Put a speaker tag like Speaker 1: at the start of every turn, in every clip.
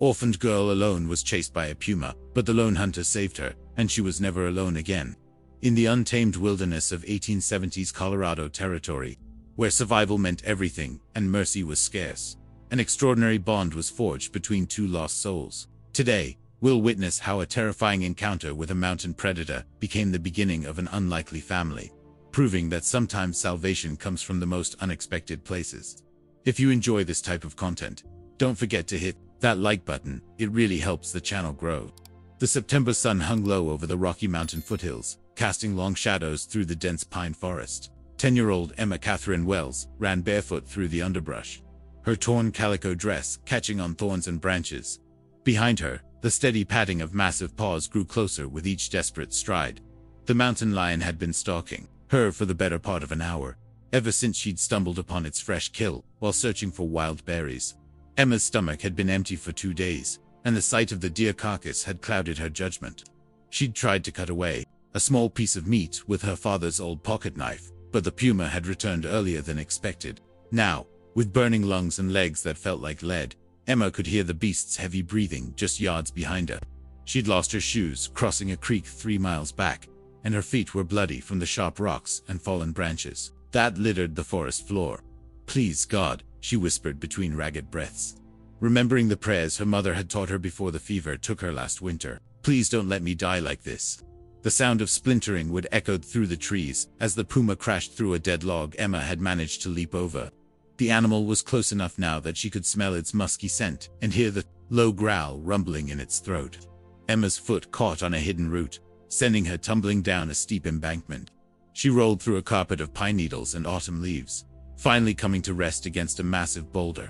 Speaker 1: Orphaned girl alone was chased by a puma, but the lone hunter saved her, and she was never alone again. In the untamed wilderness of 1870s Colorado territory, where survival meant everything and mercy was scarce, an extraordinary bond was forged between two lost souls. Today, we'll witness how a terrifying encounter with a mountain predator became the beginning of an unlikely family, proving that sometimes salvation comes from the most unexpected places. If you enjoy this type of content, don't forget to hit that like button. It really helps the channel grow. The September sun hung low over the Rocky Mountain foothills, casting long shadows through the dense pine forest. 10-year-old Emma Catherine Wells ran barefoot through the underbrush, her torn calico dress catching on thorns and branches. Behind her, the steady patting of massive paws grew closer with each desperate stride. The mountain lion had been stalking her for the better part of an hour, ever since she'd stumbled upon its fresh kill while searching for wild berries. Emma's stomach had been empty for 2 days, and the sight of the deer carcass had clouded her judgment. She'd tried to cut away a small piece of meat with her father's old pocket knife, but the puma had returned earlier than expected. Now, with burning lungs and legs that felt like lead, Emma could hear the beast's heavy breathing just yards behind her. She'd lost her shoes crossing a creek 3 miles back, and her feet were bloody from the sharp rocks and fallen branches that littered the forest floor. "Please, God," she whispered between ragged breaths, remembering the prayers her mother had taught her before the fever took her last winter. "Please don't let me die like this." The sound of splintering wood echoed through the trees as the puma crashed through a dead log Emma had managed to leap over. The animal was close enough now that she could smell its musky scent and hear the low growl rumbling in its throat. Emma's foot caught on a hidden root, sending her tumbling down a steep embankment. She rolled through a carpet of pine needles and autumn leaves, finally coming to rest against a massive boulder.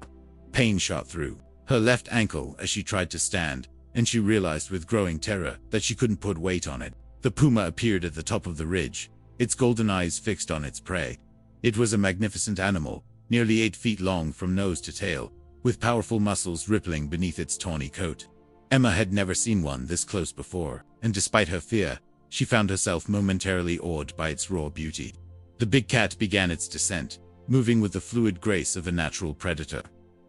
Speaker 1: Pain shot through her left ankle as she tried to stand, and she realized with growing terror that she couldn't put weight on it. The puma appeared at the top of the ridge, its golden eyes fixed on its prey. It was a magnificent animal, nearly 8 feet long from nose to tail, with powerful muscles rippling beneath its tawny coat. Emma had never seen one this close before, and despite her fear, she found herself momentarily awed by its raw beauty. The big cat began its descent, moving with the fluid grace of a natural predator.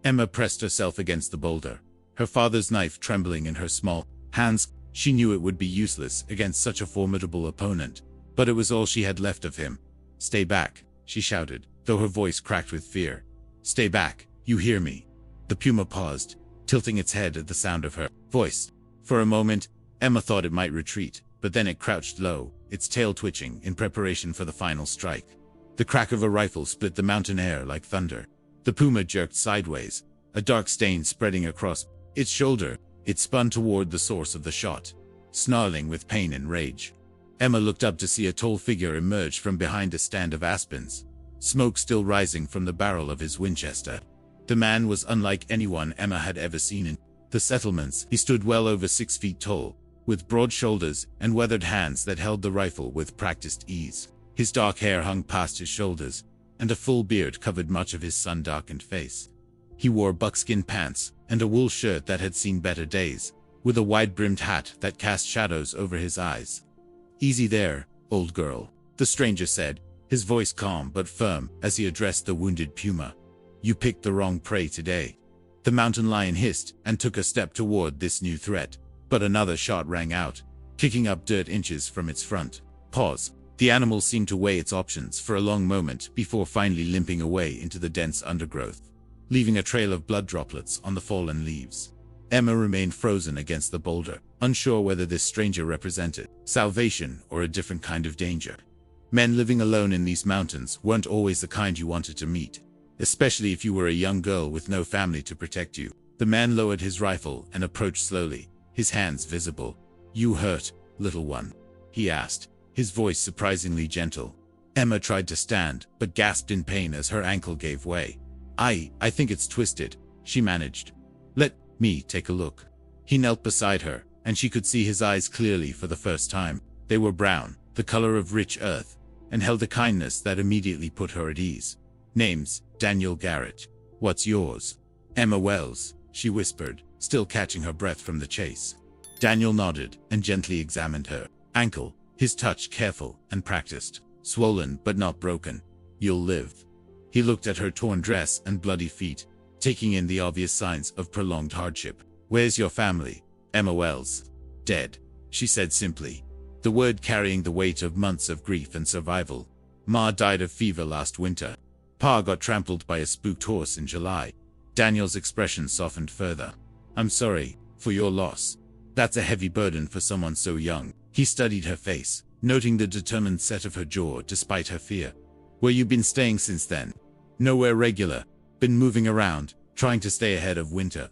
Speaker 1: Emma pressed herself against the boulder, her father's knife trembling in her small hands. She knew it would be useless against such a formidable opponent, but it was all she had left of him. "Stay back," she shouted, though her voice cracked with fear. "Stay back, you hear me?" The puma paused, tilting its head at the sound of her voice. For a moment, Emma thought it might retreat, but then it crouched low, its tail twitching in preparation for the final strike. The crack of a rifle split the mountain air like thunder. The puma jerked sideways, a dark stain spreading across its shoulder. It spun toward the source of the shot, snarling with pain and rage. Emma looked up to see a tall figure emerge from behind a stand of aspens, smoke still rising from the barrel of his Winchester. The man was unlike anyone Emma had ever seen in the settlements. He stood well over 6 feet tall, with broad shoulders and weathered hands that held the rifle with practiced ease. His dark hair hung past his shoulders, and a full beard covered much of his sun-darkened face. He wore buckskin pants and a wool shirt that had seen better days, with a wide-brimmed hat that cast shadows over his eyes. "Easy there, old girl," the stranger said, his voice calm but firm as he addressed the wounded puma. "You picked the wrong prey today." The mountain lion hissed and took a step toward this new threat, but another shot rang out, kicking up dirt inches from its front paws. The animal seemed to weigh its options for a long moment before finally limping away into the dense undergrowth, leaving a trail of blood droplets on the fallen leaves. Emma remained frozen against the boulder, unsure whether this stranger represented salvation or a different kind of danger. Men living alone in these mountains weren't always the kind you wanted to meet, especially if you were a young girl with no family to protect you. The man lowered his rifle and approached slowly, his hands visible. "You hurt, little one?" he asked, his voice surprisingly gentle. Emma tried to stand, but gasped in pain as her ankle gave way. I think it's twisted," she managed. "Let me take a look." He knelt beside her, and she could see his eyes clearly for the first time. They were brown, the color of rich earth, and held a kindness that immediately put her at ease. "Name's Daniel Garrett. What's yours?" "Emma Wells," she whispered, still catching her breath from the chase. Daniel nodded and gently examined her ankle, his touch careful and practiced. "Swollen but not broken. You'll live." He looked at her torn dress and bloody feet, taking in the obvious signs of prolonged hardship. Where's your family? Emma Wells. Dead, she said simply, the word carrying the weight of months of grief and survival. Ma died of fever last winter. Pa got trampled by a spooked horse in July. Daniel's expression softened further. I'm sorry for your loss. That's a heavy burden for someone so young. He studied her face, noting the determined set of her jaw despite her fear. Where you been staying since then? Nowhere regular. Been moving around, trying to stay ahead of winter.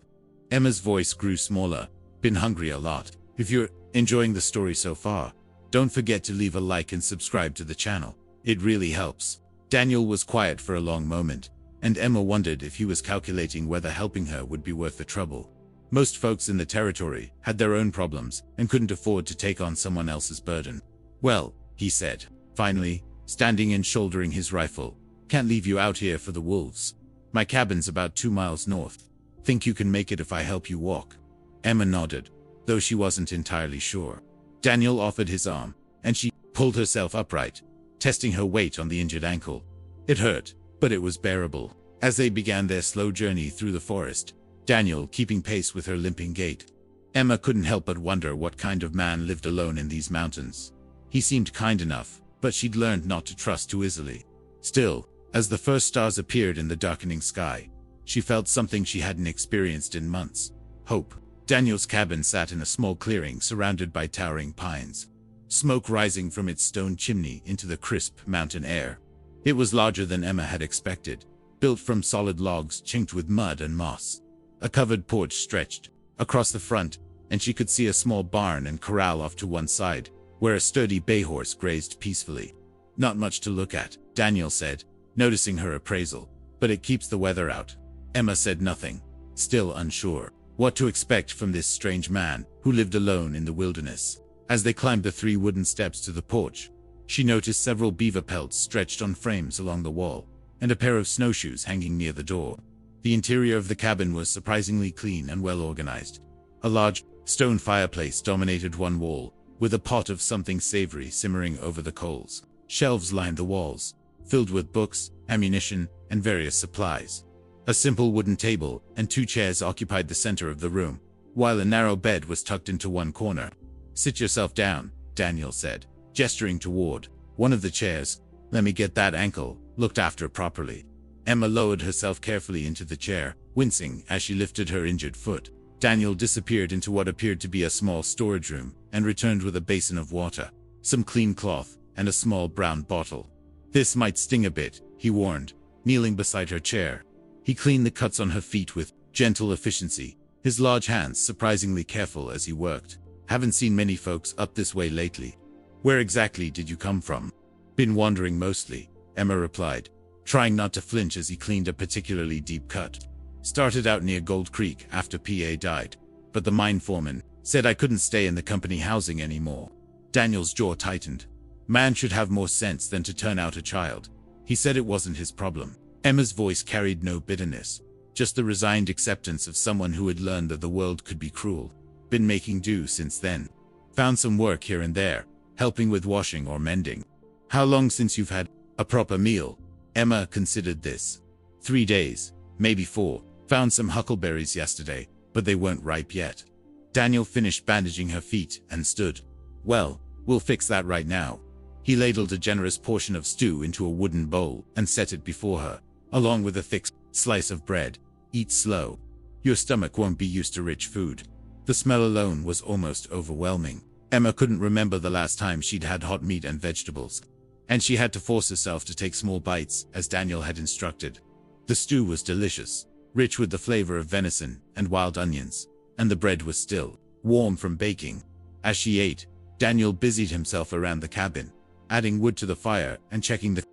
Speaker 1: Emma's voice grew smaller. Been hungry a lot. If you're enjoying the story so far, don't forget to leave a like and subscribe to the channel. It really helps. Daniel was quiet for a long moment, and Emma wondered if he was calculating whether helping her would be worth the trouble. Most folks in the territory had their own problems and couldn't afford to take on someone else's burden. Well, he said, finally, standing and shouldering his rifle, can't leave you out here for the wolves. My cabin's about 2 miles north. Think you can make it if I help you walk? Emma nodded, though she wasn't entirely sure. Daniel offered his arm, and she pulled herself upright, testing her weight on the injured ankle. It hurt, but it was bearable. As they began their slow journey through the forest, Daniel keeping pace with her limping gait, Emma couldn't help but wonder what kind of man lived alone in these mountains. He seemed kind enough, but she'd learned not to trust too easily. Still, as the first stars appeared in the darkening sky, she felt something she hadn't experienced in months: hope. Daniel's cabin sat in a small clearing surrounded by towering pines, smoke rising from its stone chimney into the crisp mountain air. It was larger than Emma had expected, built from solid logs chinked with mud and moss. A covered porch stretched across the front, and she could see a small barn and corral off to one side, where a sturdy bay horse grazed peacefully. Not much to look at, Daniel said, noticing her appraisal, but it keeps the weather out. Emma said nothing, still unsure what to expect from this strange man who lived alone in the wilderness. As they climbed the 3 wooden steps to the porch, she noticed several beaver pelts stretched on frames along the wall, and a pair of snowshoes hanging near the door. The interior of the cabin was surprisingly clean and well organized. A large stone fireplace dominated one wall, with a pot of something savory simmering over the coals. Shelves lined the walls, filled with books, ammunition, and various supplies. A simple wooden table and 2 chairs occupied the center of the room, while a narrow bed was tucked into one corner. Sit yourself down, Daniel said, gesturing toward one of the chairs. Let me get that ankle looked after properly. Emma lowered herself carefully into the chair, wincing as she lifted her injured foot. Daniel disappeared into what appeared to be a small storage room and returned with a basin of water, some clean cloth, and a small brown bottle. This might sting a bit, he warned, kneeling beside her chair. He cleaned the cuts on her feet with gentle efficiency, his large hands surprisingly careful as he worked. Haven't seen many folks up this way lately. Where exactly did you come from? Been wandering mostly, Emma replied, trying not to flinch as he cleaned a particularly deep cut. Started out near Gold Creek after PA died, but the mine foreman said I couldn't stay in the company housing anymore. Daniel's jaw tightened. Man should have more sense than to turn out a child. He said it wasn't his problem. Emma's voice carried no bitterness, just the resigned acceptance of someone who had learned that the world could be cruel. Been making do since then. Found some work here and there, helping with washing or mending. How long since you've had a proper meal? Emma considered this. 3 days, maybe 4. Found some huckleberries yesterday, but they weren't ripe yet. Daniel finished bandaging her feet and stood. Well, we'll fix that right now. He ladled a generous portion of stew into a wooden bowl and set it before her, along with a thick slice of bread. Eat slow. Your stomach won't be used to rich food. The smell alone was almost overwhelming. Emma couldn't remember the last time she'd had hot meat and vegetables, and she had to force herself to take small bites, as Daniel had instructed. The stew was delicious, rich with the flavor of venison and wild onions, and the bread was still warm from baking. As she ate, Daniel busied himself around the cabin, adding wood to the fire and checking the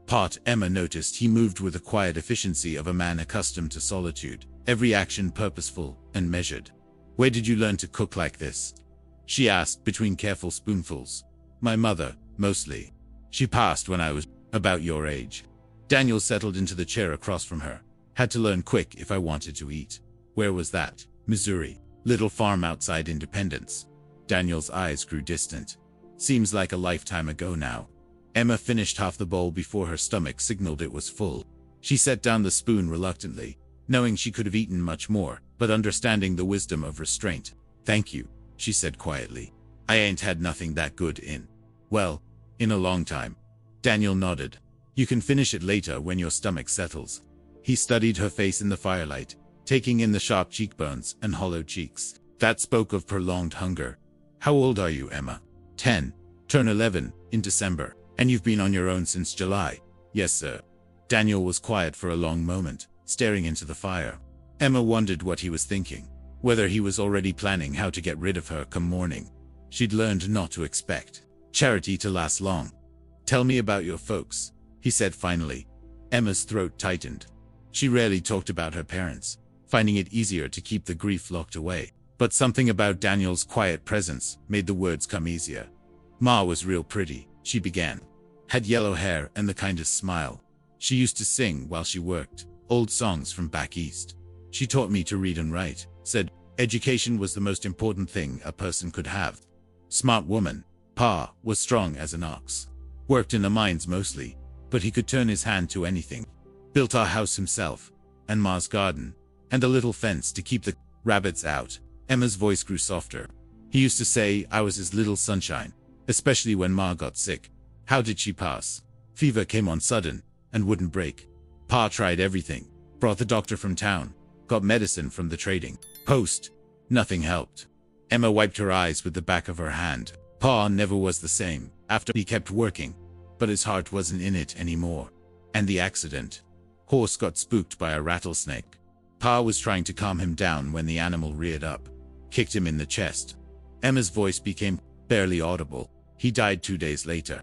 Speaker 1: pot. Emma noticed he moved with the quiet efficiency of a man accustomed to solitude, every action purposeful and measured. Where did you learn to cook like this? She asked between careful spoonfuls. My mother, mostly. She passed when I was about your age. Daniel settled into the chair across from her. Had to learn quick if I wanted to eat. Where was that? Missouri. Little farm outside Independence. Daniel's eyes grew distant. Seems like a lifetime ago now. Emma finished half the bowl before her stomach signaled it was full. She set down the spoon reluctantly, knowing she could have eaten much more, but understanding the wisdom of restraint. "Thank you," she said quietly. "I ain't had nothing that good in a long time." Daniel nodded. "You can finish it later when your stomach settles." He studied her face in the firelight, taking in the sharp cheekbones and hollow cheeks. That spoke of prolonged hunger. "How old are you, Emma?" 10. "Turn 11 in December. And you've been on your own since July?" "Yes, sir." Daniel was quiet for a long moment, staring into the fire. Emma wondered what he was thinking, whether he was already planning how to get rid of her come morning. She'd learned not to expect charity to last long. "Tell me about your folks," he said finally. Emma's throat tightened. She rarely talked about her parents, finding it easier to keep the grief locked away. But something about Daniel's quiet presence made the words come easier. "Ma was real pretty," she began. "Had yellow hair and the kindest smile. She used to sing while she worked, old songs from back east. She taught me to read and write, said education was the most important thing a person could have. Smart woman. Pa was strong as an ox. Worked in the mines mostly, but he could turn his hand to anything. Built our house himself, and Ma's garden, and a little fence to keep the rabbits out." Emma's voice grew softer. "He used to say I was his little sunshine, especially when Ma got sick. How did she pass? Fever came on sudden, and wouldn't break. Pa tried everything, brought the doctor from town, got medicine from the trading post. Nothing helped." Emma wiped her eyes with the back of her hand. "Pa never was the same after he kept working, but his heart wasn't in it anymore. And the accident. Horse got spooked by a rattlesnake. Pa was trying to calm him down when the animal reared up. Kicked him in the chest." Emma's voice became barely audible. "He died 2 days later."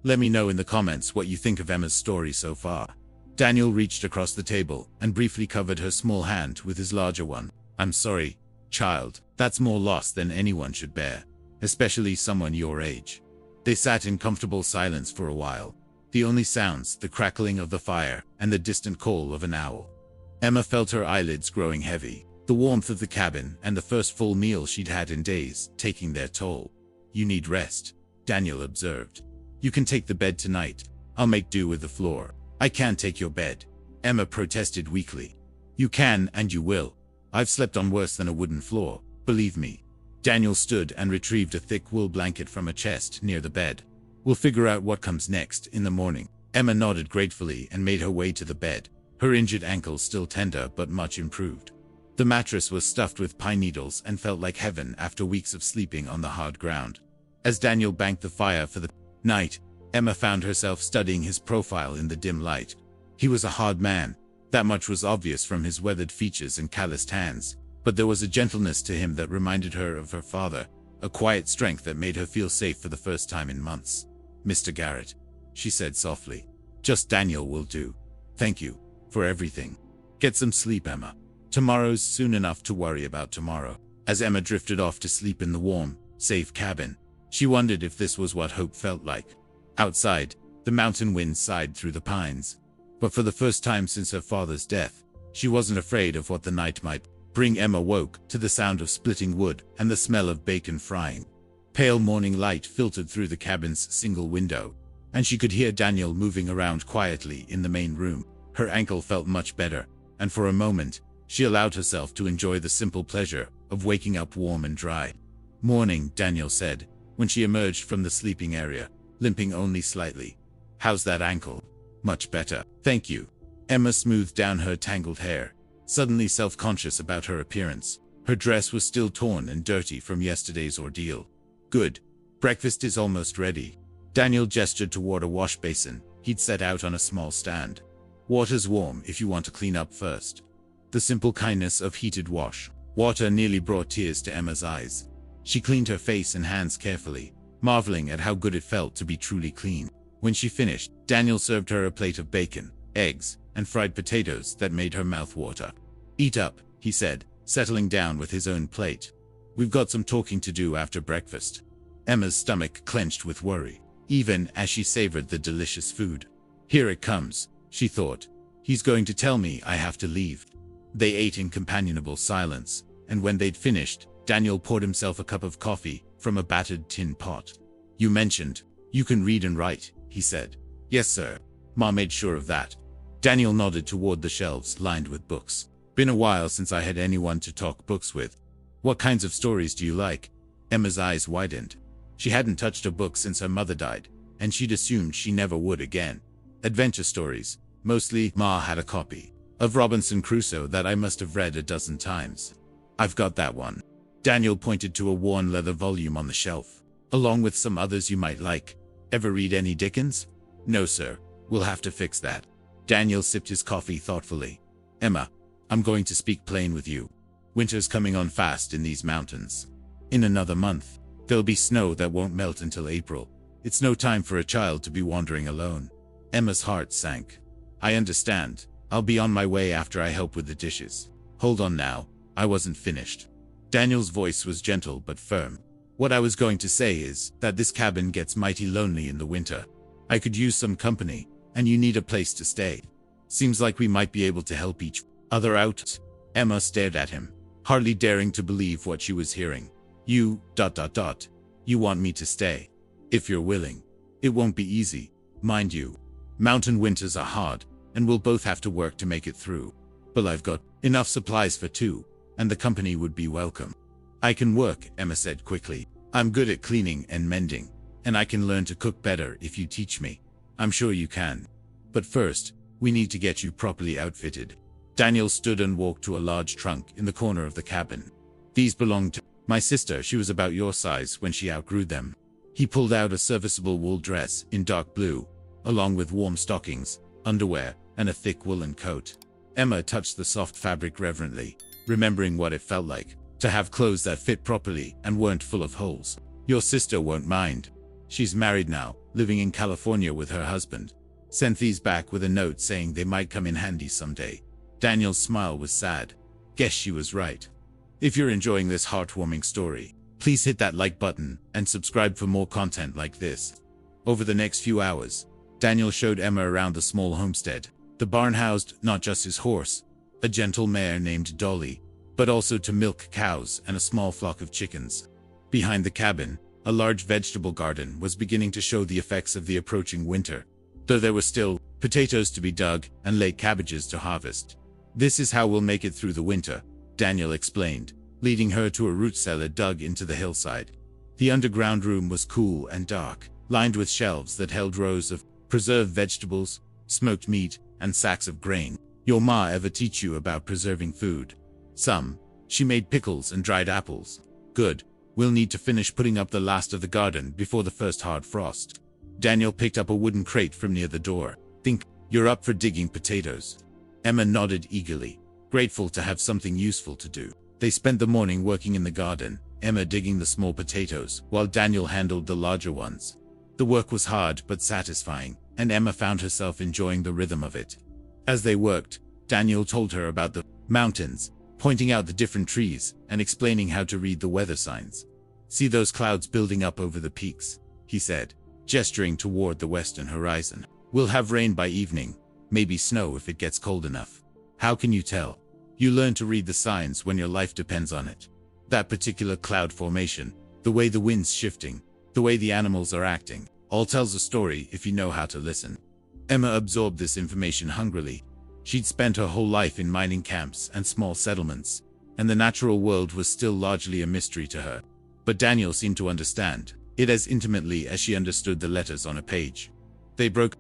Speaker 1: Let me know in the comments what you think of Emma's story so far. Daniel reached across the table and briefly covered her small hand with his larger one. "I'm sorry, child. That's more loss than anyone should bear, especially someone your age." They sat in comfortable silence for a while. The only sounds, the crackling of the fire and the distant call of an owl. Emma felt her eyelids growing heavy, the warmth of the cabin and the first full meal she'd had in days taking their toll. "You need rest," Daniel observed. "You can take the bed tonight. I'll make do with the floor." "I can't take your bed," Emma protested weakly. "You can and you will. I've slept on worse than a wooden floor, believe me." Daniel stood and retrieved a thick wool blanket from a chest near the bed. "We'll figure out what comes next in the morning." Emma nodded gratefully and made her way to the bed, her injured ankle still tender but much improved. The mattress was stuffed with pine needles and felt like heaven after weeks of sleeping on the hard ground. As Daniel banked the fire for the night, Emma found herself studying his profile in the dim light. He was a hard man. That much was obvious from his weathered features and calloused hands, but there was a gentleness to him that reminded her of her father, a quiet strength that made her feel safe for the first time in months. "Mr. Garrett," she said softly. "Just Daniel will do. Thank you for everything. Get some sleep, Emma. Tomorrow's soon enough to worry about tomorrow." As Emma drifted off to sleep in the warm, safe cabin, she wondered if this was what hope felt like. Outside, the mountain wind sighed through the pines. But for the first time since her father's death, she wasn't afraid of what the night might bring. Emma woke to the sound of splitting wood and the smell of bacon frying. Pale morning light filtered through the cabin's single window, and she could hear Daniel moving around quietly in the main room. Her ankle felt much better, and for a moment, she allowed herself to enjoy the simple pleasure of waking up warm and dry. "Morning," Daniel said, when she emerged from the sleeping area, limping only slightly. "How's that ankle?" "Much better, thank you." Emma smoothed down her tangled hair, suddenly self-conscious about her appearance. Her dress was still torn and dirty from yesterday's ordeal. "Good. Breakfast is almost ready." Daniel gestured toward a wash basin he'd set out on a small stand. "Water's warm if you want to clean up first." The simple kindness of heated water nearly brought tears to Emma's eyes. She cleaned her face and hands carefully, marveling at how good it felt to be truly clean. When she finished, Daniel served her a plate of bacon, eggs, and fried potatoes that made her mouth water. "Eat up," he said, settling down with his own plate. "We've got some talking to do after breakfast." Emma's stomach clenched with worry, even as she savored the delicious food. "Here it comes," she thought. "He's going to tell me I have to leave." They ate in companionable silence, and when they'd finished, Daniel poured himself a cup of coffee from a battered tin pot. "You mentioned you can read and write," he said. "Yes, sir. Ma made sure of that." Daniel nodded toward the shelves lined with books. Been a while since I had anyone to talk books with. What kinds of stories do you like? Emma's eyes widened. She hadn't touched a book since her mother died, and she'd assumed she never would again. Adventure stories. Mostly. Ma had a copy of Robinson Crusoe that I must have read a dozen times. I've got that one. Daniel pointed to a worn leather volume on the shelf, along with some others you might like. Ever read any Dickens? No, sir. We'll have to fix that. Daniel sipped his coffee thoughtfully. Emma, I'm going to speak plain with you. Winter's coming on fast in these mountains. In another month, there'll be snow that won't melt until April. It's no time for a child to be wandering alone. Emma's heart sank. I understand. I'll be on my way after I help with the dishes. Hold on now. I wasn't finished. Daniel's voice was gentle but firm. What I was going to say is that this cabin gets mighty lonely in the winter. I could use some company, and you need a place to stay. Seems like we might be able to help each other out. Emma stared at him, hardly daring to believe what she was hearing. You, you want me to stay? If you're willing. It won't be easy, mind you. Mountain winters are hard, and we'll both have to work to make it through. But I've got enough supplies for two, and the company would be welcome. I can work, Emma said quickly. I'm good at cleaning and mending, and I can learn to cook better if you teach me. I'm sure you can. But first, we need to get you properly outfitted. Daniel stood and walked to a large trunk in the corner of the cabin. These belonged to my sister. She was about your size when she outgrew them. He pulled out a serviceable wool dress in dark blue, along with warm stockings, underwear, and a thick woolen coat. Emma touched the soft fabric reverently, remembering what it felt like to have clothes that fit properly and weren't full of holes. Your sister won't mind. She's married now, living in California with her husband. Sent these back with a note saying they might come in handy someday. Daniel's smile was sad. Guess she was right. If you're enjoying this heartwarming story, please hit that like button and subscribe for more content like this. Over the next few hours, Daniel showed Emma around the small homestead. The barn housed not just his horse, a gentle mare named Dolly, but also to milk cows and a small flock of chickens. Behind the cabin, a large vegetable garden was beginning to show the effects of the approaching winter, though there were still potatoes to be dug and late cabbages to harvest. This is how we'll make it through the winter, Daniel explained, leading her to a root cellar dug into the hillside. The underground room was cool and dark, lined with shelves that held rows of preserved vegetables, smoked meat, and sacks of grain. Your ma ever teach you about preserving food? Some. She made pickles and dried apples. Good. We'll need to finish putting up the last of the garden before the first hard frost. Daniel picked up a wooden crate from near the door. Think you're up for digging potatoes? Emma nodded eagerly, grateful to have something useful to do. They spent the morning working in the garden, Emma digging the small potatoes, while Daniel handled the larger ones. The work was hard but satisfying, and Emma found herself enjoying the rhythm of it. As they worked, Daniel told her about the mountains, pointing out the different trees and explaining how to read the weather signs. See those clouds building up over the peaks, he said, gesturing toward the western horizon. We'll have rain by evening, maybe snow if it gets cold enough. How can you tell? You learn to read the signs when your life depends on it. That particular cloud formation, the way the wind's shifting, the way the animals are acting, all tells a story if you know how to listen. Emma absorbed this information hungrily. She'd spent her whole life in mining camps and small settlements, and the natural world was still largely a mystery to her. But Daniel seemed to understand it as intimately as she understood the letters on a page. They broke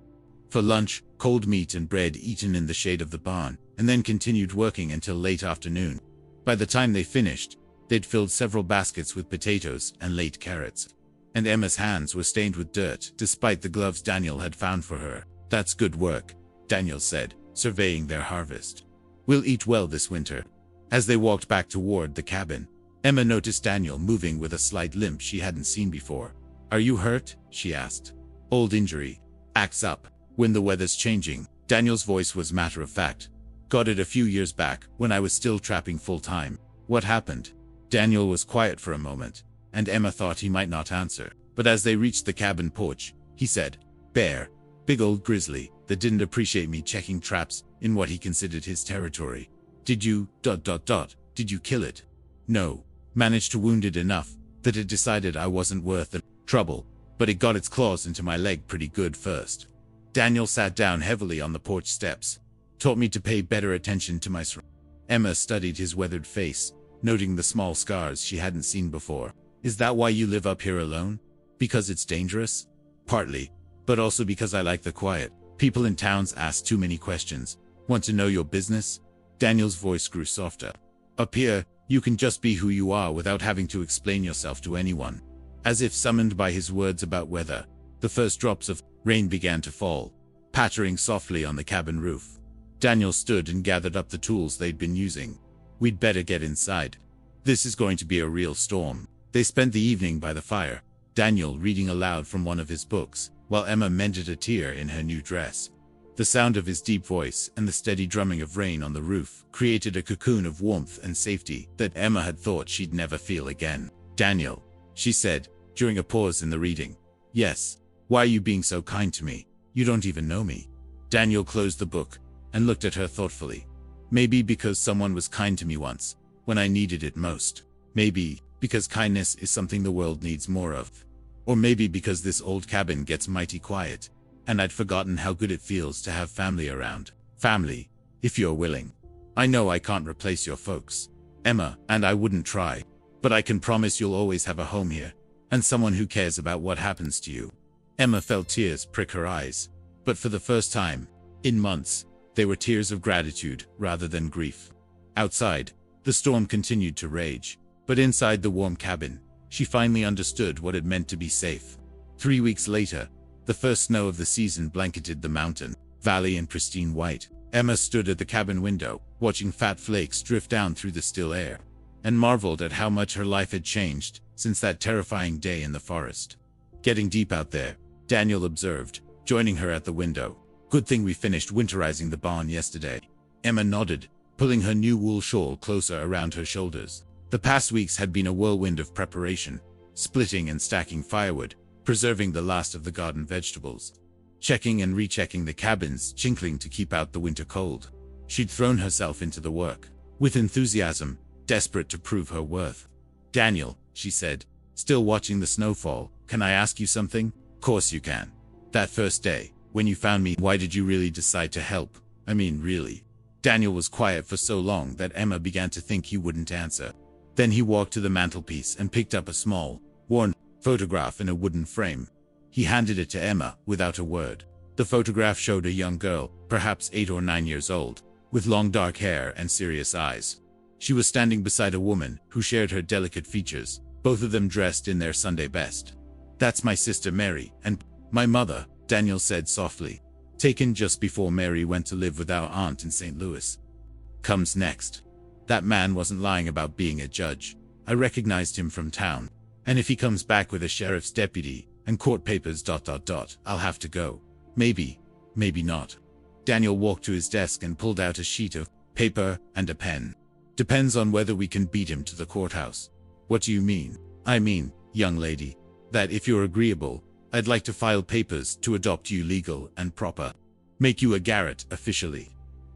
Speaker 1: for lunch, cold meat and bread eaten in the shade of the barn, and then continued working until late afternoon. By the time they finished, they'd filled several baskets with potatoes and late carrots. And Emma's hands were stained with dirt, despite the gloves Daniel had found for her. That's good work, Daniel said, surveying their harvest. We'll eat well this winter. As they walked back toward the cabin, Emma noticed Daniel moving with a slight limp she hadn't seen before. Are you hurt? She asked. Old injury. Acts up. When the weather's changing. Daniel's voice was matter of fact. Got it a few years back, when I was still trapping full time. What happened? Daniel was quiet for a moment, and Emma thought he might not answer. But as they reached the cabin porch, he said, Bear. Big old grizzly, that didn't appreciate me checking traps in what he considered his territory. Did you, did you kill it? No. Managed to wound it enough that it decided I wasn't worth the trouble, but it got its claws into my leg pretty good first. Daniel sat down heavily on the porch steps. Taught me to pay better attention to my surroundings. Emma studied his weathered face, noting the small scars she hadn't seen before. Is that why you live up here alone? Because it's dangerous? Partly, but also because I like the quiet. People in towns ask too many questions. Want to know your business? Daniel's voice grew softer. Up here, you can just be who you are without having to explain yourself to anyone. As if summoned by his words about weather, the first drops of rain began to fall, pattering softly on the cabin roof. Daniel stood and gathered up the tools they'd been using. We'd better get inside. This is going to be a real storm. They spent the evening by the fire, Daniel reading aloud from one of his books, while Emma mended a tear in her new dress. The sound of his deep voice and the steady drumming of rain on the roof created a cocoon of warmth and safety that Emma had thought she'd never feel again. Daniel, she said, during a pause in the reading. Yes. Why are you being so kind to me? You don't even know me. Daniel closed the book and looked at her thoughtfully. Maybe because someone was kind to me once, when I needed it most. Maybe because kindness is something the world needs more of. Or maybe because this old cabin gets mighty quiet, and I'd forgotten how good it feels to have family around. Family, if you're willing. I know I can't replace your folks, Emma, and I wouldn't try, but I can promise you'll always have a home here, and someone who cares about what happens to you. Emma felt tears prick her eyes, but for the first time, in months, they were tears of gratitude rather than grief. Outside, the storm continued to rage, but inside the warm cabin, she finally understood what it meant to be safe. 3 weeks later, the first snow of the season blanketed the mountain valley in pristine white. Emma stood at the cabin window, watching fat flakes drift down through the still air, and marveled at how much her life had changed since that terrifying day in the forest. Getting deep out there, Daniel observed, joining her at the window. Good thing we finished winterizing the barn yesterday. Emma nodded, pulling her new wool shawl closer around her shoulders. The past weeks had been a whirlwind of preparation, splitting and stacking firewood, preserving the last of the garden vegetables, checking and rechecking the cabins, chinkling to keep out the winter cold. She'd thrown herself into the work, with enthusiasm, desperate to prove her worth. Daniel, she said, still watching the snowfall, can I ask you something? Course you can. That first day, when you found me, why did you really decide to help? I mean, really. Daniel was quiet for so long that Emma began to think he wouldn't answer. Then he walked to the mantelpiece and picked up a small, worn photograph in a wooden frame. He handed it to Emma without a word. The photograph showed a young girl, perhaps 8 or 9 years old, with long dark hair and serious eyes. She was standing beside a woman who shared her delicate features, both of them dressed in their Sunday best. That's my sister Mary, and my mother, Daniel said softly. Taken just before Mary went to live with our aunt in St. Louis. Comes next. That man wasn't lying about being a judge. I recognized him from town. And if he comes back with a sheriff's deputy and court papers ... I'll have to go. Maybe, maybe not. Daniel walked to his desk and pulled out a sheet of paper and a pen. Depends on whether we can beat him to the courthouse. What do you mean? I mean, young lady, that if you're agreeable, I'd like to file papers to adopt you legal and proper. Make you a Garrett officially.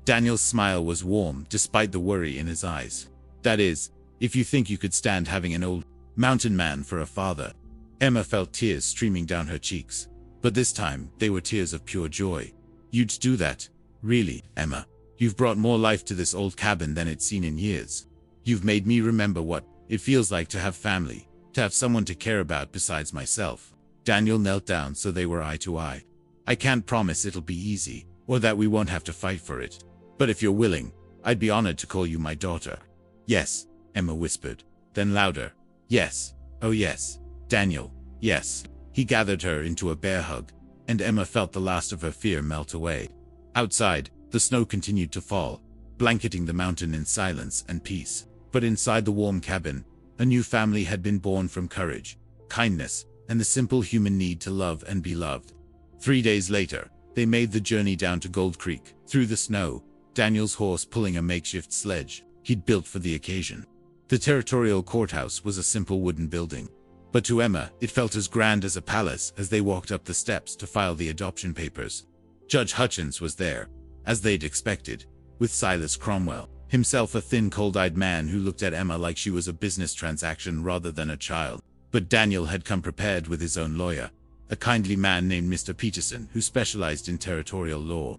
Speaker 1: Daniel's smile was warm despite the worry in his eyes. That is, if you think you could stand having an old mountain man for a father. Emma felt tears streaming down her cheeks, but this time they were tears of pure joy. You'd do that? Really, Emma? You've brought more life to this old cabin than it's seen in years. You've made me remember what it feels like to have family, to have someone to care about besides myself. Daniel knelt down so they were eye to eye. I can't promise it'll be easy, or that we won't have to fight for it. But if you're willing, I'd be honored to call you my daughter. Yes, Emma whispered, then louder. Yes. Oh yes. Daniel. Yes. He gathered her into a bear hug, and Emma felt the last of her fear melt away. Outside, the snow continued to fall, blanketing the mountain in silence and peace. But inside the warm cabin, a new family had been born from courage, kindness, and the simple human need to love and be loved. 3 days later, they made the journey down to Gold Creek, through the snow, Daniel's horse pulling a makeshift sledge he'd built for the occasion. The territorial courthouse was a simple wooden building, but to Emma it felt as grand as a palace as they walked up the steps to file the adoption papers. Judge Hutchins was there, as they'd expected, with Silas Cromwell, himself a thin, cold-eyed man who looked at Emma like she was a business transaction rather than a child. But Daniel had come prepared with his own lawyer, a kindly man named Mr. Peterson who specialized in territorial law.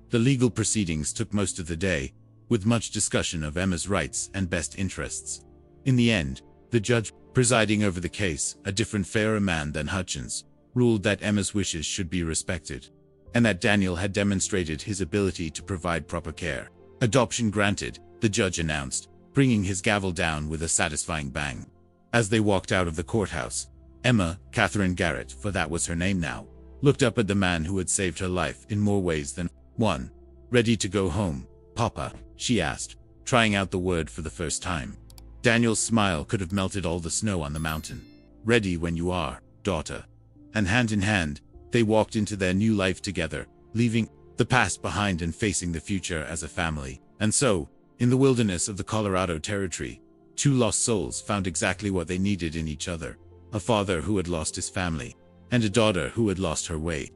Speaker 1: The legal proceedings took most of the day, with much discussion of Emma's rights and best interests. In the end, the judge, presiding over the case, a different fairer man than Hutchins, ruled that Emma's wishes should be respected, and that Daniel had demonstrated his ability to provide proper care. Adoption granted, the judge announced, bringing his gavel down with a satisfying bang. As they walked out of the courthouse, Emma, Catherine Garrett, for that was her name now, looked up at the man who had saved her life in more ways than one. "Ready to go home, Papa?" she asked, trying out the word for the first time. Daniel's smile could have melted all the snow on the mountain. "Ready when you are, daughter." And hand in hand, they walked into their new life together, leaving the past behind and facing the future as a family. And so, in the wilderness of the Colorado Territory, two lost souls found exactly what they needed in each other: a father who had lost his family, and a daughter who had lost her way.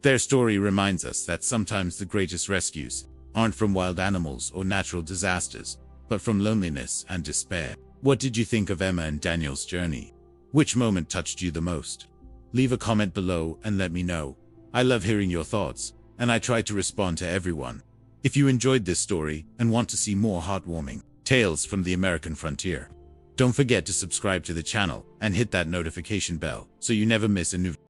Speaker 1: Their story reminds us that sometimes the greatest rescues aren't from wild animals or natural disasters, but from loneliness and despair. What did you think of Emma and Daniel's journey? Which moment touched you the most? Leave a comment below and let me know. I love hearing your thoughts, and I try to respond to everyone. If you enjoyed this story and want to see more heartwarming tales from the American frontier, don't forget to subscribe to the channel and hit that notification bell so you never miss a new